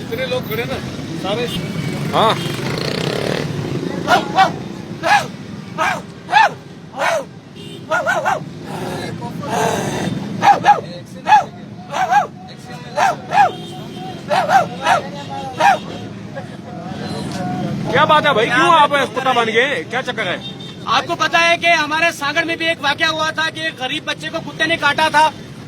जितने लोग खड़े ना सारे हाँ क्या बात है भाई, क्यों आप कुत्ता बन गए, क्या चक्कर है? आपको पता है कि हमारे सागर में भी एक वाकया हुआ था कि एक गरीब बच्चे को कुत्ते ने काटा था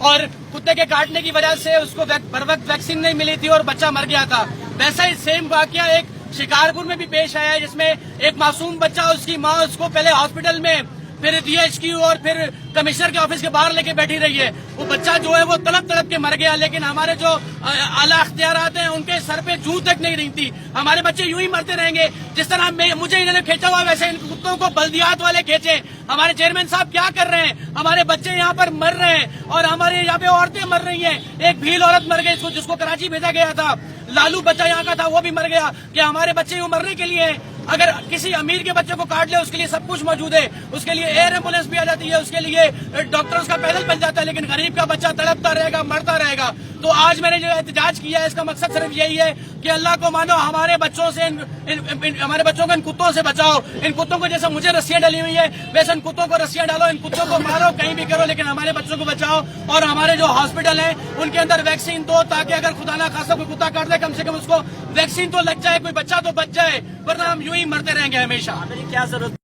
और कुत्ते के काटने की वजह से उसको बर वक्त वैक्सीन नहीं मिली थी और बच्चा मर गया था। वैसा ही सेम वाकया एक शिकारपुर में भी पेश आया है, जिसमें एक मासूम बच्चा, उसकी माँ उसको पहले हॉस्पिटल में, फिर डीएचक्यू और फिर कमिश्नर के ऑफिस के बाहर लेके बैठी रही है। वो बच्चा जो है वो तड़प तड़प के मर गया, लेकिन हमारे जो आला अख्तियारात हैं उनके सर पे जूं तक नहीं रही थी। हमारे बच्चे यूं ही मरते रहेंगे। जिस तरह मुझे इन्होंने खींचा हुआ वैसे इन कुत्तों को बल्दियात वाले खींचे। हमारे चेयरमैन साहब क्या कर रहे हैं? हमारे बच्चे यहाँ पर मर रहे हैं और हमारे यहाँ पे औरतें मर रही हैं। एक भील औरत मर गई जिसको कराची भेजा गया था। लालू बच्चा यहाँ का था, वो भी मर गया। कि हमारे बच्चे यूं मरने के लिए हैं? अगर किसी अमीर के बच्चे को काट ले उसके लिए सब कुछ मौजूद है, उसके लिए एयर एम्बुलेंस भी आ जाती है, उसके लिए डॉक्टर उसका पैदल बन जाता है, लेकिन गरीब का बच्चा तड़पता रहेगा, मरता रहेगा। तो आज मैंने जो एहतजाज किया है इसका मकसद सिर्फ यही है कि अल्लाह को मानो, हमारे बच्चों से हमारे बच्चों को इन कुत्तों से बचाओ। इन कुत्तों को जैसे मुझे रस्सियां डली हुई है वैसे इन कुत्तों को रस्सियां डालो, इन कुत्तों को मारो, कहीं भी करो, लेकिन हमारे बच्चों को बचाओ। और हमारे जो हॉस्पिटल है उनके अंदर वैक्सीन दो, ताकि अगर खुदा ना खासा कोई कुत्ता काट दे कम से कम उसको वैक्सीन तो लग जाए, कोई बच्चा तो बच जाए, वरना हम यूं ही मरते रहेंगे हमेशा। क्या जरूरत